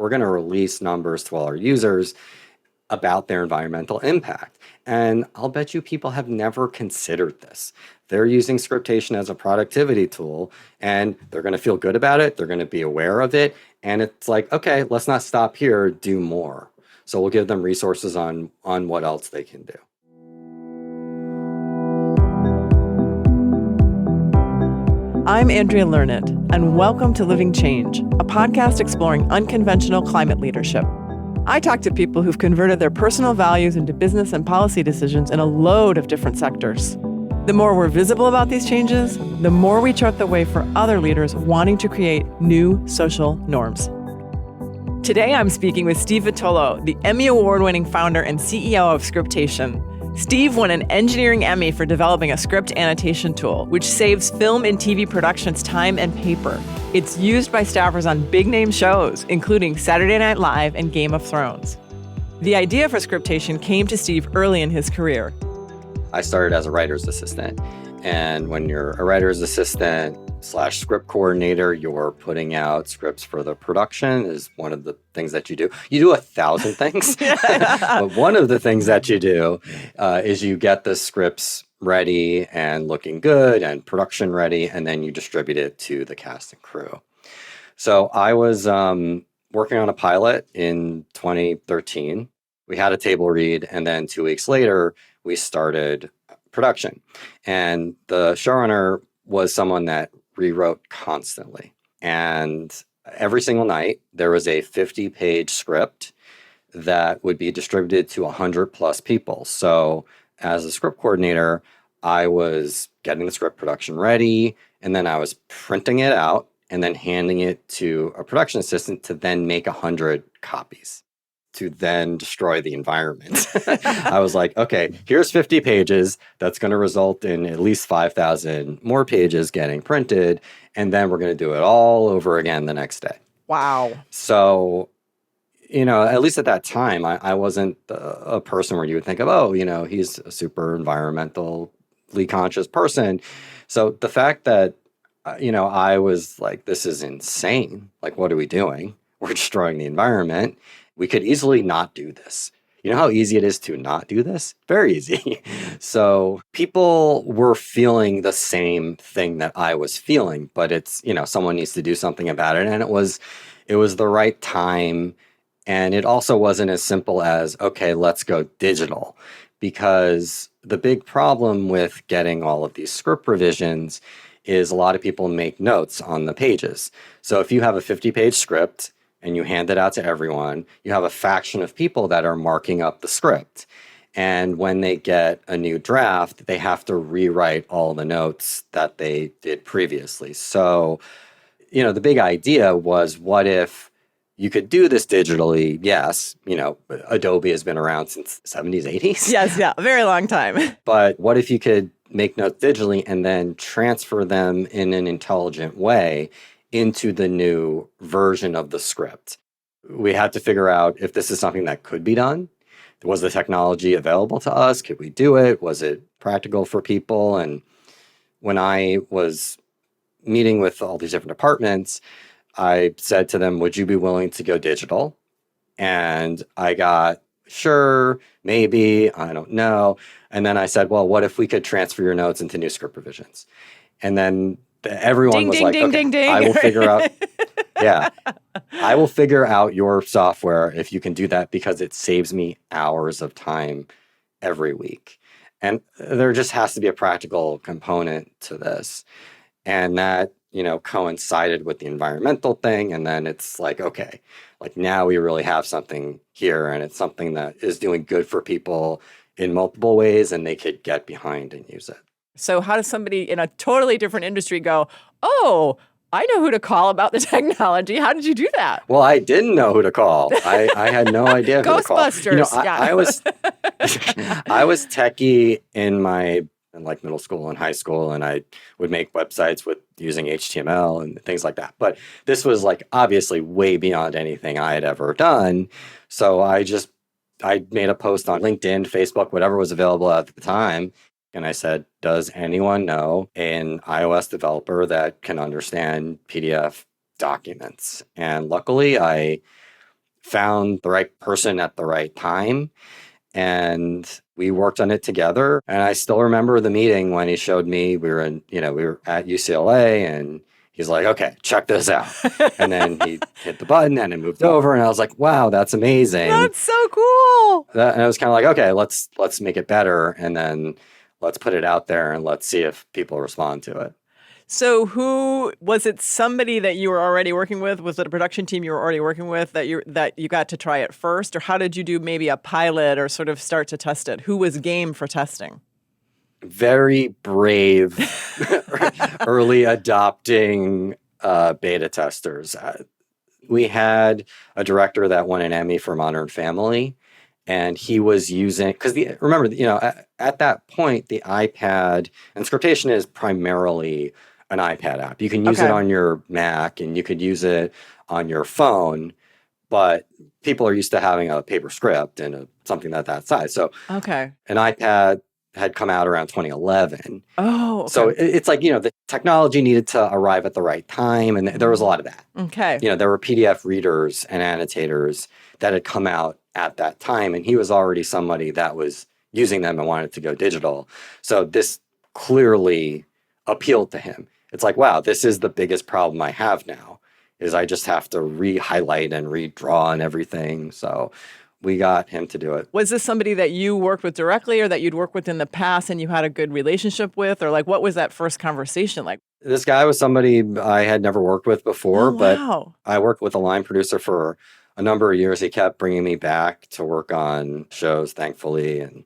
we're going to release numbers to all our users about their environmental impact. And I'll bet you people have never considered this. They're using Scriptation as a productivity tool, and they're going to feel good about it. They're going to be aware of it. And it's like, okay, let's not stop here, do more. So we'll give them resources on what else they can do. I'm Andrea Learned, and welcome to Living Change, a podcast exploring unconventional climate leadership. I talk to people who've converted their personal values into business and policy decisions in a load of different sectors. The more we're visible about these changes, the more we chart the way for other leaders wanting to create new social norms. Today, I'm speaking with Steve Vitolo, the Emmy Award-winning founder and CEO of Scriptation. Steve won an engineering Emmy for developing a script annotation tool, which saves film and TV productions time and paper. It's used by staffers on big-name shows, including Saturday Night Live and Game of Thrones. The idea for Scriptation came to Steve early in his career. I started as a writer's assistant. And when you're a writer's assistant / script coordinator, you're putting out scripts for the production is one of the things that you do. You do 1,000 things, but one of the things that you do is you get the scripts ready and looking good and production ready, and then you distribute it to the cast and crew. So I was working on a pilot in 2013. We had a table read, and then 2 weeks later, we started production. And the showrunner was someone that rewrote constantly. And every single night, there was a 50-page script that would be distributed to 100 plus people. So as a script coordinator, I was getting the script production ready, and then I was printing it out and then handing it to a production assistant to then make 100 copies to then destroy the environment. I was like, okay, here's 50 pages. That's going to result in at least 5,000 more pages getting printed. And then we're going to do it all over again the next day. Wow. So, at least at that time, I wasn't a person where you would think of, oh, he's a super environmentally conscious person. So the fact that, I was like, this is insane. Like, what are we doing? We're destroying the environment. We could easily not do this. You know how easy it is to not do this? Very easy. So people were feeling the same thing that I was feeling, but it's, someone needs to do something about it. And it was the right time. And it also wasn't as simple as, okay, let's go digital. Because the big problem with getting all of these script revisions is a lot of people make notes on the pages. So if you have a 50-page script, and you hand it out to everyone, you have a faction of people that are marking up the script. And when they get a new draft, they have to rewrite all the notes that they did previously. So, the big idea was, what if you could do this digitally? Yes, Adobe has been around since the 70s, 80s. Yes, yeah, a very long time. But what if you could make notes digitally and then transfer them in an intelligent way into the new version of the script? We had to figure out if this is something that could be done. Was the technology available to us? Could we do it? Was it practical for people? And when I was meeting with all these different departments, I said to them, would you be willing to go digital? And I got, sure, maybe, I don't know. And then I said, well, what if we could transfer your notes into new script revisions? And then everyone was like, okay, I will figure out, I will figure out your software if you can do that, because it saves me hours of time every week. And there just has to be a practical component to this. And that, coincided with the environmental thing. And then it's like, okay, like now we really have something here, and it's something that is doing good for people in multiple ways, and they could get behind and use it. So how does somebody in a totally different industry go, oh, I know who to call about the technology. How did you do that? Well, I didn't know who to call. I had no idea who to call. Ghostbusters. I was techie in middle school and high school, and I would make websites using HTML and things like that. But this was obviously way beyond anything I had ever done. So I made a post on LinkedIn, Facebook, whatever was available at the time. And I said, does anyone know an iOS developer that can understand PDF documents? And luckily, I found the right person at the right time. And we worked on it together. And I still remember the meeting when he showed me, we were at UCLA, and he's like, okay, check this out. And then he hit the button and it moved over. And I was like, wow, that's amazing. That's so cool. And I was kind of like, okay, let's make it better. And then let's put it out there and let's see if people respond to it. So who was it? Somebody that you were already working with? Was it a production team you were already working with that you got to try it first? Or how did you do maybe a pilot or sort of start to test it? Who was game for testing? Very brave, early adopting beta testers. We had a director that won an Emmy for Modern Family, and he was using, because remember, at that point, the iPad and Scriptation is primarily an iPad app. You can use it on your Mac and you could use it on your phone, but people are used to having a paper script and something that size. So an iPad had come out around 2011. Oh, okay. So it's like, the technology needed to arrive at the right time. And there was a lot of that. Okay. There were PDF readers and annotators that had come out at that time. And he was already somebody that was using them and wanted to go digital. So this clearly appealed to him. It's like, wow, this is the biggest problem I have now, is I just have to re-highlight and redraw and everything. So we got him to do it. Was this somebody that you worked with directly or that you'd worked with in the past and you had a good relationship with? Or like, what was that first conversation like? This guy was somebody I had never worked with before, but I worked with a line producer for a number of years. He kept bringing me back to work on shows, thankfully. And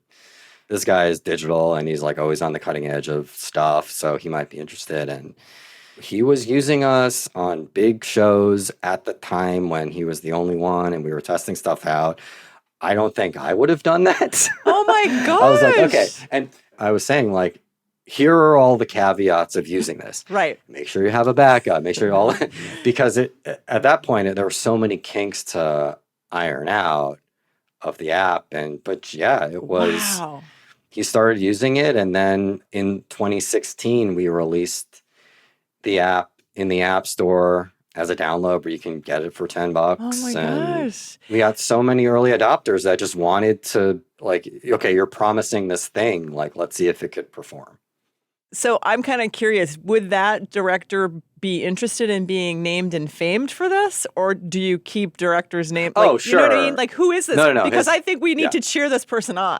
this guy is digital and he's like always on the cutting edge of stuff. So he might be interested. And he was using us on big shows at the time when he was the only one and we were testing stuff out. I don't think I would have done that. Oh my gosh. I was like, okay. And I was saying, like, here are all the caveats of using this. Right. Make sure you have a backup. Make sure you all, because at that point, there were so many kinks to iron out of the app. But yeah, it was, he started using it. And then in 2016, we released the app in the App Store as a download where you can get it for $10. Oh my gosh. We got so many early adopters that just wanted to, like, okay, you're promising this thing. Like, let's see if it could perform. So I'm kind of curious, would that director be interested in being named and famed for this? Or do you keep directors' names? Like, oh, sure. You know what I mean? Like, who is this? No. Because I think we need to cheer this person on.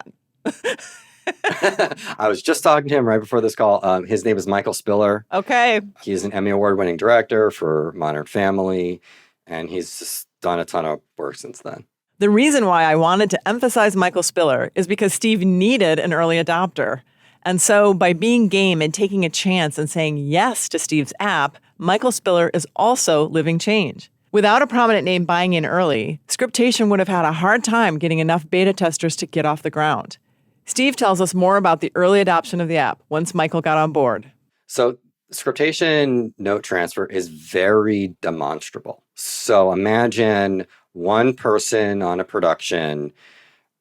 I was just talking to him right before this call. His name is Michael Spiller. Okay. He's an Emmy Award winning director for Modern Family, and he's just done a ton of work since then. The reason why I wanted to emphasize Michael Spiller is because Steve needed an early adopter. And so by being game and taking a chance and saying yes to Steve's app, Michael Spiller is also living change. Without a prominent name buying in early, Scriptation would have had a hard time getting enough beta testers to get off the ground. Steve tells us more about the early adoption of the app once Michael got on board. So Scriptation note transfer is very demonstrable. So imagine one person on a production,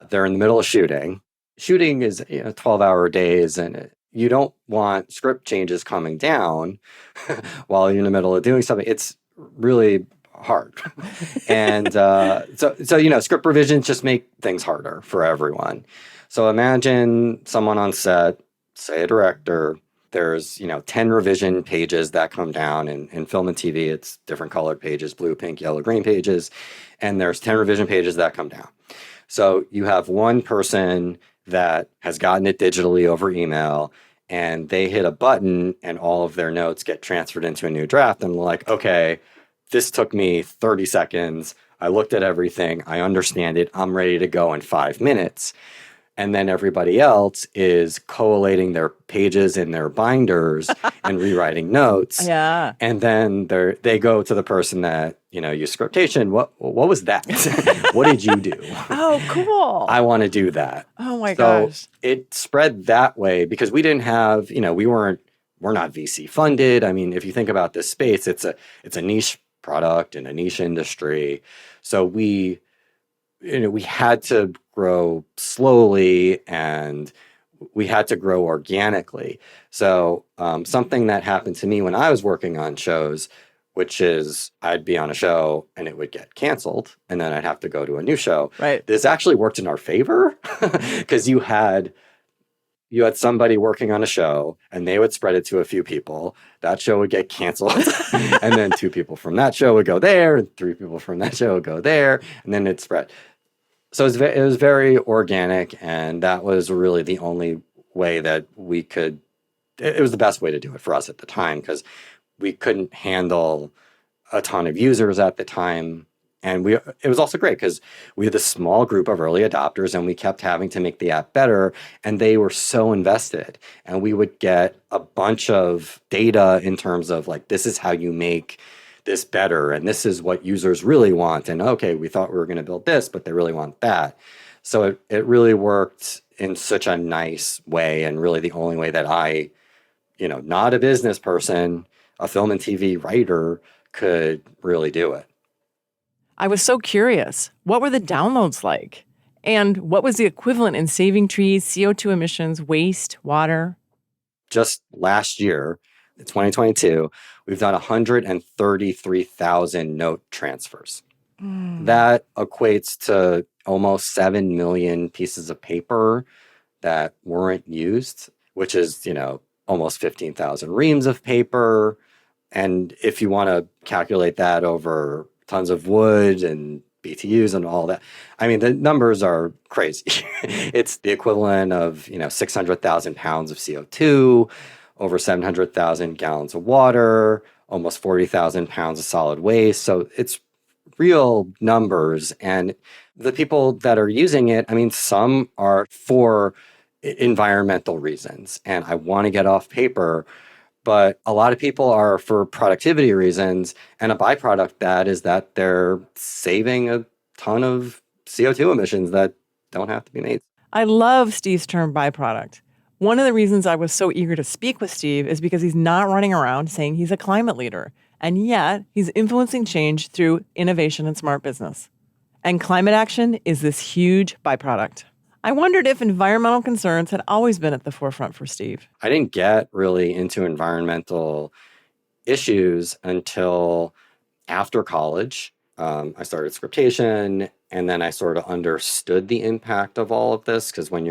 they're in the middle of shooting. Shooting is 12-hour days, and you don't want script changes coming down while you're in the middle of doing something. It's really hard. And so script revisions just make things harder for everyone. So imagine someone on set, say a director, there's 10 revision pages that come down. In film and TV, it's different colored pages, blue, pink, yellow, green pages. And there's 10 revision pages that come down. So you have one person that has gotten it digitally over email, and they hit a button and all of their notes get transferred into a new draft. And like, okay, this took me 30 seconds. I looked at everything. I understand it. I'm ready to go in 5 minutes. And then everybody else is collating their pages in their binders and rewriting notes. Yeah. And then they go to the person that, used Scriptation. What was that? What did you do? Oh, cool. I want to do that. Oh my gosh. It spread that way because we didn't have, we're not VC funded. I mean, if you think about this space, it's a niche product in a niche industry. So we had to grow slowly and we had to grow organically. So something that happened to me when I was working on shows which is I'd be on a show and it would get canceled and then I'd have to go to a new show. Right. This actually worked in our favor because you had somebody working on a show and they would spread it to a few people. That show would get canceled. And then 2 people from that show would go there, and 3 people from that show would go there, and then it spread. So it was very organic, and that was really the only way that we could, it was the best way to do it for us at the time, because we couldn't handle a ton of users at the time. And it was also great because we had a small group of early adopters and we kept having to make the app better, and they were so invested, and we would get a bunch of data in terms of like, this is how you make this better, and this is what users really want. And okay, we thought we were going to build this, but they really want that. So it really worked in such a nice way, and really the only way that I, not a business person, a film and TV writer, could really do it. I was so curious. What were the downloads like? And what was the equivalent in saving trees, CO2 emissions, waste, water? Just last year, in 2022, we've done 133,000 note transfers. That equates to almost 7 million pieces of paper that weren't used, which is, almost 15,000 reams of paper. And if you want to calculate that over tons of wood and BTUs and all that, I mean, the numbers are crazy. It's the equivalent of, 600,000 pounds of CO2, over 700,000 gallons of water, almost 40,000 pounds of solid waste. So it's real numbers. And the people that are using it, I mean, some are for environmental reasons, and I want to get off paper. But a lot of people are for productivity reasons, and a byproduct that is that they're saving a ton of CO2 emissions that don't have to be made. I love Steve's term byproduct. One of the reasons I was so eager to speak with Steve is because he's not running around saying he's a climate leader, and yet he's influencing change through innovation and smart business. And climate action is this huge byproduct. I wondered if environmental concerns had always been at the forefront for Steve. I didn't get really into environmental issues until after college. I started Scriptation, and then I sort of understood the impact of all of this, because when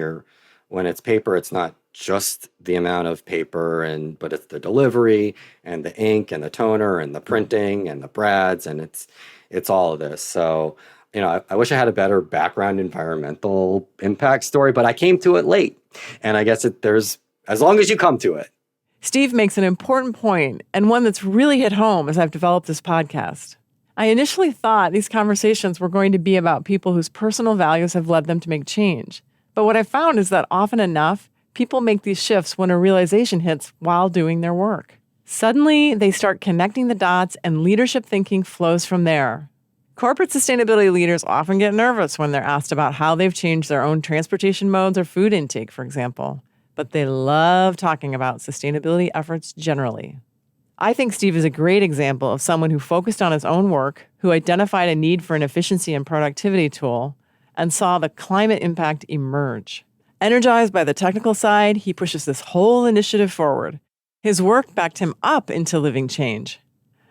it's paper, it's not just the amount of paper, but it's the delivery and the ink and the toner and the printing and the brads, and it's all of this. So I wish I had a better background environmental impact story, but I came to it late. And I guess there's, as long as you come to it. Steve makes an important point, and one that's really hit home as I've developed this podcast. I initially thought these conversations were going to be about people whose personal values have led them to make change. But what I found is that often enough, people make these shifts when a realization hits while doing their work. Suddenly, they start connecting the dots, and leadership thinking flows from there. Corporate sustainability leaders often get nervous when they're asked about how they've changed their own transportation modes or food intake, for example. But they love talking about sustainability efforts generally. I think Steve is a great example of someone who focused on his own work, who identified a need for an efficiency and productivity tool, and saw the climate impact emerge. Energized by the technical side, he pushes this whole initiative forward. His work backed him up into living change.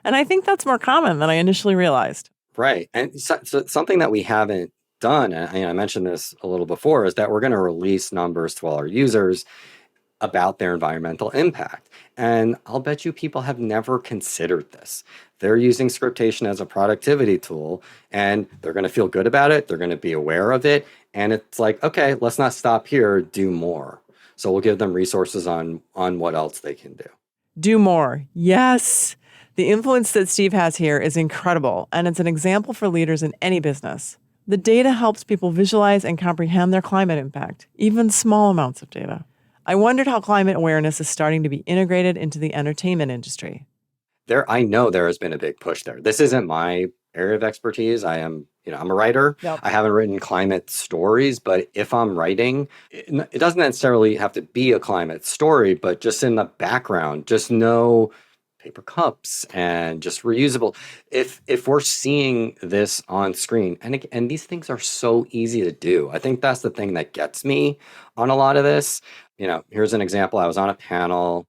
And I think that's more common than I initially realized. Right. And so something that we haven't done, and I mentioned this a little before, is that we're going to release numbers to all our users about their environmental impact. And I'll bet you people have never considered this. They're using Scriptation as a productivity tool, and they're going to feel good about it. They're going to be aware of it. And it's like, okay, let's not stop here, do more. So we'll give them resources on what else they can do. Do more. Yes. The influence that Steve has here is incredible, and it's an example for leaders in any business. The data helps people visualize and comprehend their climate impact, even small amounts of data. I wondered how climate awareness is starting to be integrated into the entertainment industry. I know there has been a big push there. This isn't my area of expertise. I'm a writer. Yep. I haven't written climate stories, but if I'm writing, it doesn't necessarily have to be a climate story, but just in the background, just know paper cups and just reusable. If we're seeing this on screen, and these things are so easy to do, I think that's the thing that gets me on a lot of this. Here's an example. I was on a panel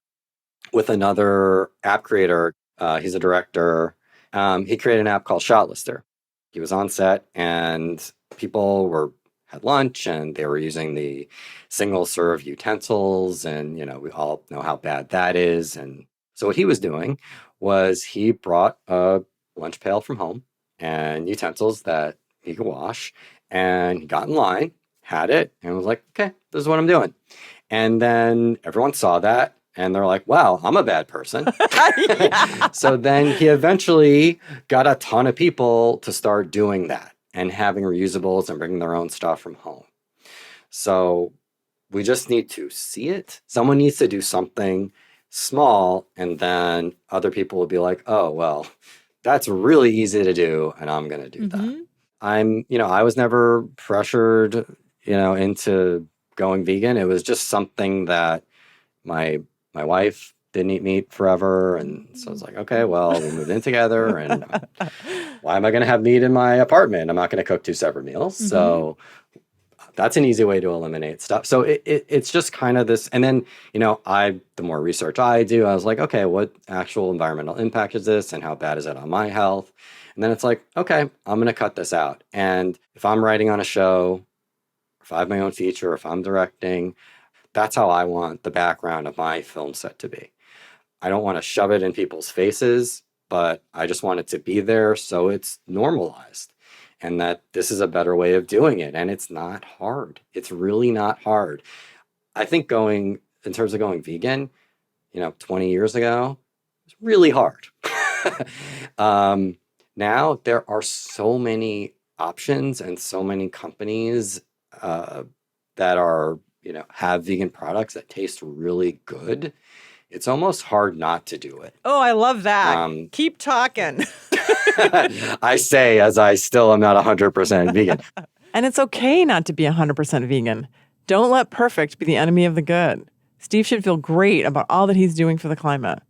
with another app creator. He's a director, He created an app called Shot Lister. He was on set and people had lunch and they were using the single serve utensils, and we all know how bad that is. And so what he was doing was he brought a lunch pail from home and utensils that he could wash, and he got in line, had it, and was like, okay, this is what I'm doing. And then everyone saw that and they're like, wow, I'm a bad person. So then he eventually got a ton of people to start doing that and having reusables and bringing their own stuff from home. So we just need to see it. Someone needs to do something small, and then other people will be like, oh, well, that's really easy to do, and I'm going to do that. I was never pressured, into going vegan. It was just something that my wife didn't eat meat forever. And so I was like, okay, well, we moved in together, and why am I going to have meat in my apartment? I'm not going to cook 2 separate meals. So that's an easy way to eliminate stuff. So it's just kind of this. And then, the more research I do, I was like, okay, what actual environmental impact is this and how bad is it on my health? And then it's like, okay, I'm going to cut this out. And if I'm writing on a show, if I have my own feature, if I'm directing, that's how I want the background of my film set to be. I don't want to shove it in people's faces, but I just want it to be there so it's normalized and that this is a better way of doing it. And it's not hard. It's really not hard. I think in terms of going vegan, 20 years ago, it was really hard. Now there are so many options and so many companies that are, have vegan products that taste really good. It's almost hard not to do it. Oh, I love that. Keep talking. I say as I still am not 100% vegan. And it's okay not to be 100% vegan. Don't let perfect be the enemy of the good. Steve should feel great about all that he's doing for the climate.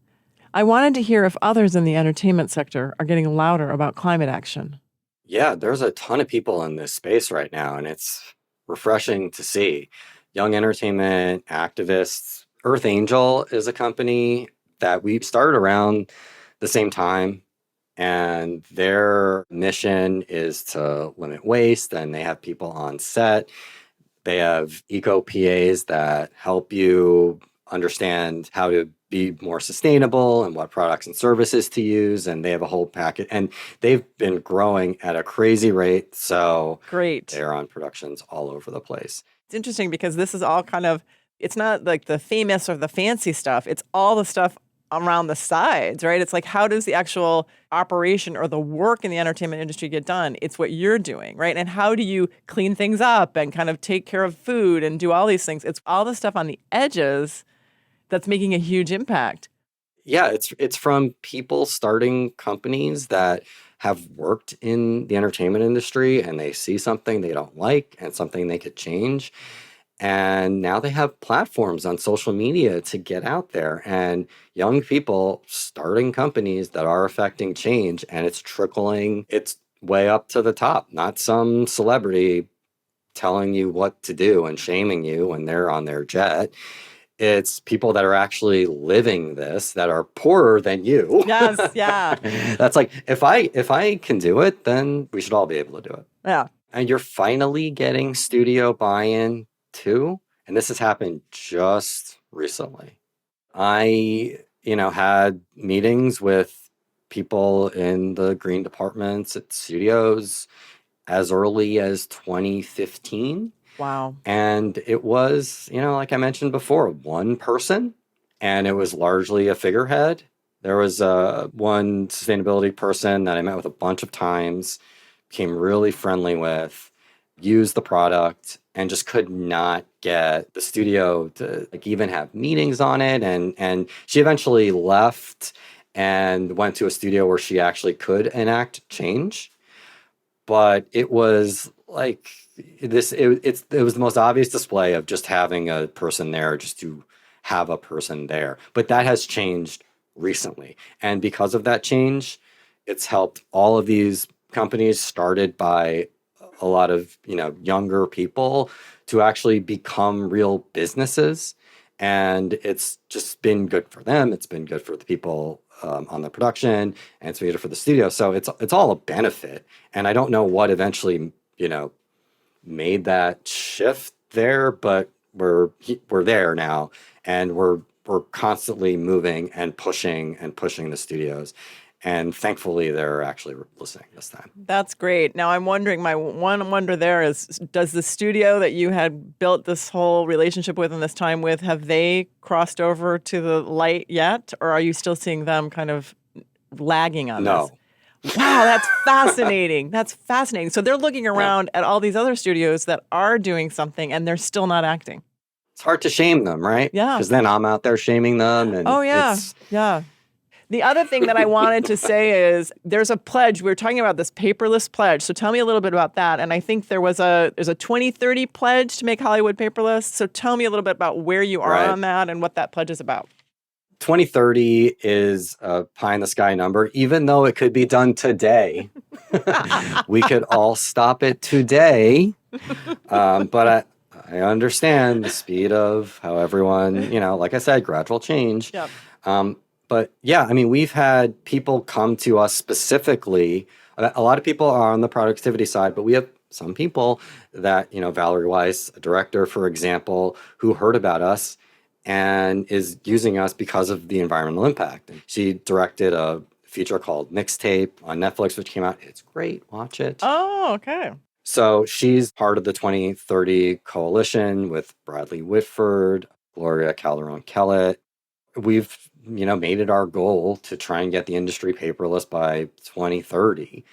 I wanted to hear if others in the entertainment sector are getting louder about climate action. Yeah, there's a ton of people in this space right now, and it's refreshing to see. Young entertainment activists. Earth Angel is a company that we started around the same time, and their mission is to limit waste, and they have people on set. They have eco PAs that help you understand how to be more sustainable and what products and services to use, and they have a whole packet, and they've been growing at a crazy rate. So great. They're on productions all over the place. It's interesting because this is all it's not like the famous or the fancy stuff. It's all the stuff around the sides, right? It's like, how does the actual operation or the work in the entertainment industry get done? It's what you're doing, right? And how do you clean things up and kind of take care of food and do all these things? It's all the stuff on the edges that's making a huge impact. Yeah, it's from people starting companies that have worked in the entertainment industry and they see something they don't like and something they could change. And now they have platforms on social media to get out there, and young people starting companies that are affecting change, and it's trickling its way up to the top, not some celebrity telling you what to do and shaming you when they're on their jet. It's people that are actually living this, that are poorer than you. Yes, yeah. That's like, if I can do it, then we should all be able to do it. Yeah. And you're finally getting studio buy-in too. And this has happened just recently. I, had meetings with people in the green departments at studios as early as 2015. Wow. And it was, like I mentioned before, one person, and it was largely a figurehead. There was one sustainability person that I met with a bunch of times, became really friendly with, used the product, and just could not get the studio to even have meetings on it. And she eventually left and went to a studio where she actually could enact change. But it was like this, it was the most obvious display of just having a person there, just to have a person there. But that has changed recently. And because of that change, it's helped all of these companies started by a lot of, younger people to actually become real businesses. And it's just been good for them. It's been good for the people on the production, and it's made it for the studio. So it's all a benefit. And I don't know what eventually, made that shift there, but we're there now, and we're constantly moving and pushing the studios. And thankfully, they're actually listening this time. That's great. Now, I'm wondering, my one wonder there is, does the studio that you had built this whole relationship with and this time with, have they crossed over to the light yet? Or are you still seeing them kind of lagging on No. this? Wow, that's fascinating. That's fascinating. So they're looking around at all these other studios that are doing something and they're still not acting. It's hard to shame them, right? Yeah. Because then I'm out there shaming them. And oh, yeah. Yeah. The other thing that I wanted to say is there's a pledge. We were talking about this paperless pledge. So tell me a little bit about that. And I think there's a 2030 pledge to make Hollywood paperless. So tell me a little bit about where you are on that and what that pledge is about. 2030 is a pie in the sky number, even though it could be done today. We could all stop it today. But I understand the speed of how everyone, like I said, gradual change. Yep. But yeah, I mean, we've had people come to us specifically. A lot of people are on the productivity side, but we have some people that, Valerie Weiss, a director, for example, who heard about us and is using us because of the environmental impact. And she directed a feature called Mixtape on Netflix, which came out. It's great. Watch it. Oh, okay. So she's part of the 2030 coalition with Bradley Whitford, Gloria Calderon-Kellett. We've made it our goal to try and get the industry paperless by 2030.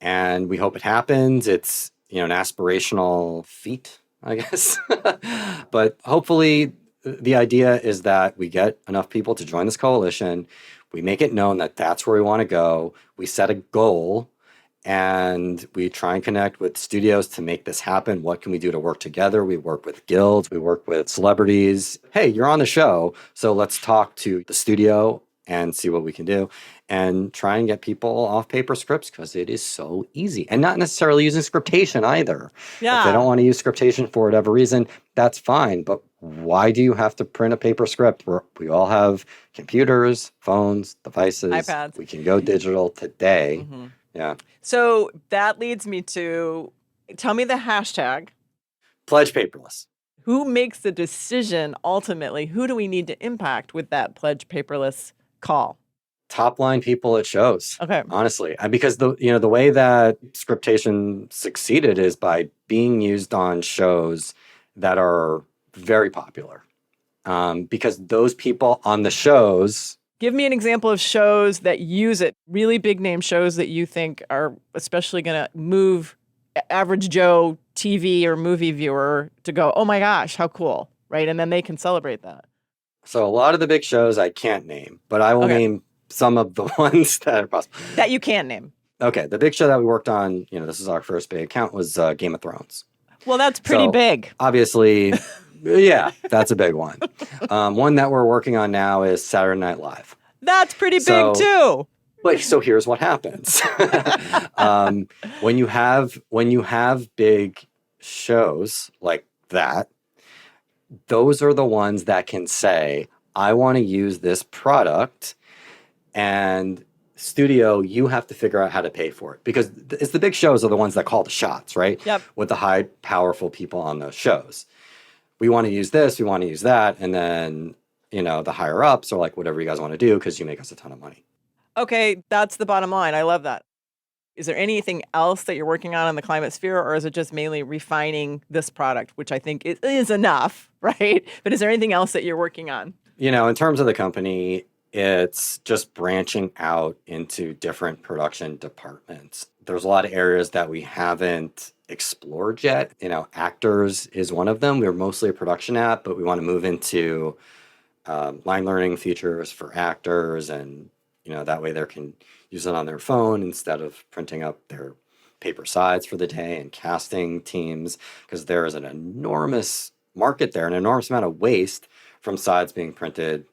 And we hope it happens. It's, an aspirational feat, I guess. But hopefully the idea is that we get enough people to join this coalition. We make it known that that's where we want to go. We set a goal and we try and connect with studios to make this happen. What can we do to work together? We work with guilds, we work with celebrities. Hey, you're on the show, so let's talk to the studio and see what we can do and try and get people off paper scripts because it is so easy. And not necessarily using Scriptation either. Yeah. If they don't want to use Scriptation for whatever reason, that's fine. But why do you have to print a paper script? We all have computers, phones, devices. iPads. We can go digital today. Mm-hmm. Yeah. So that leads me to, tell me the hashtag. Pledge paperless. Who makes the decision ultimately? Who do we need to impact with that pledge paperless call? Top line people at shows. Okay. Honestly, because the way that Scriptation succeeded is by being used on shows that are very popular. Because those people on the shows. Give me an example of shows that use it, really big name shows that you think are especially going to move average Joe TV or movie viewer to go, oh my gosh, how cool, right? And then they can celebrate that. So a lot of the big shows I can't name, but I will name some of the ones that are possible. That you can name. Okay, the big show that we worked on, this is our first big account, was Game of Thrones. Well, that's pretty big. Obviously, yeah, that's a big one. One that we're working on now is Saturday Night Live. That's pretty big too. But so here's what happens. When you have big shows like that, those are the ones that can say, I want to use this product, and studio, you have to figure out how to pay for it, because it's the big shows are the ones that call the shots, right? Yep. With the high, powerful people on those shows. We want to use this, we want to use that, and then, the higher ups are like, whatever you guys want to do, because you make us a ton of money. Okay, that's the bottom line. I love that. Is there anything else that you're working on in the climate sphere, or is it just mainly refining this product, which I think is enough, right? But is there anything else that you're working on? In terms of the company, it's just branching out into different production departments. There's a lot of areas that we haven't explored yet. Actors is one of them. We're mostly a production app, but we want to move into line learning features for actors, and that way they can use it on their phone instead of printing up their paper sides for the day, and casting teams, because there is an enormous market there, an enormous amount of waste from sides being printed.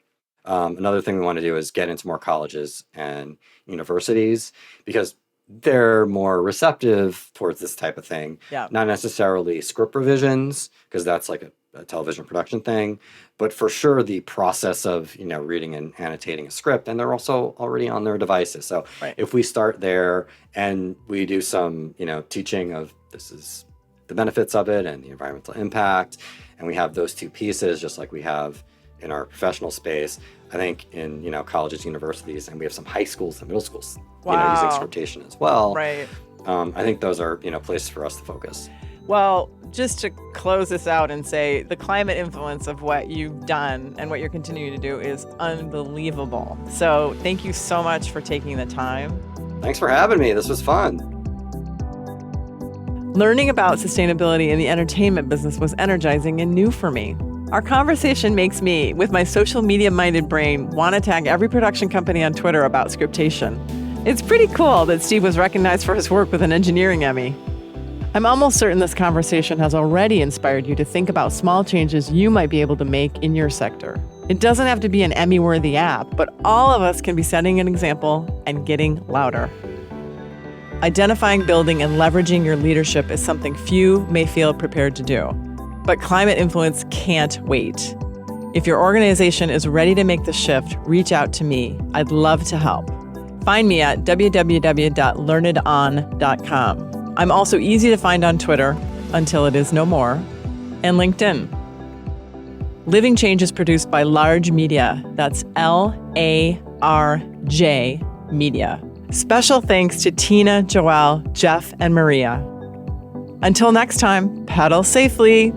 Another thing we want to do is get into more colleges and universities, because they're more receptive towards this type of thing. Yeah. Not necessarily script revisions, because that's like a television production thing, but for sure the process of, reading and annotating a script, and they're also already on their devices. So Right. if we start there and we do some, teaching of this is the benefits of it and the environmental impact, and we have those two pieces, just like we have in our professional space, I think in, colleges, universities, and we have some high schools and middle schools, Wow. using Scriptation as well. Right. I think those are, places for us to focus. Well, just to close this out and say the climate influence of what you've done and what you're continuing to do is unbelievable. So thank you so much for taking the time. Thanks for having me. This was fun. Learning about sustainability in the entertainment business was energizing and new for me. Our conversation makes me, with my social media-minded brain, want to tag every production company on Twitter about Scriptation. It's pretty cool that Steve was recognized for his work with an engineering Emmy. I'm almost certain this conversation has already inspired you to think about small changes you might be able to make in your sector. It doesn't have to be an Emmy-worthy app, but all of us can be setting an example and getting louder. Identifying, building, and leveraging your leadership is something few may feel prepared to do. But climate influence can't wait. If your organization is ready to make the shift, reach out to me. I'd love to help. Find me at www.learnedon.com. I'm also easy to find on Twitter, until it is no more, and LinkedIn. Living Change is produced by Large Media. That's LARJ Media. Special thanks to Tina, Joelle, Jeff, and Maria. Until next time, paddle safely.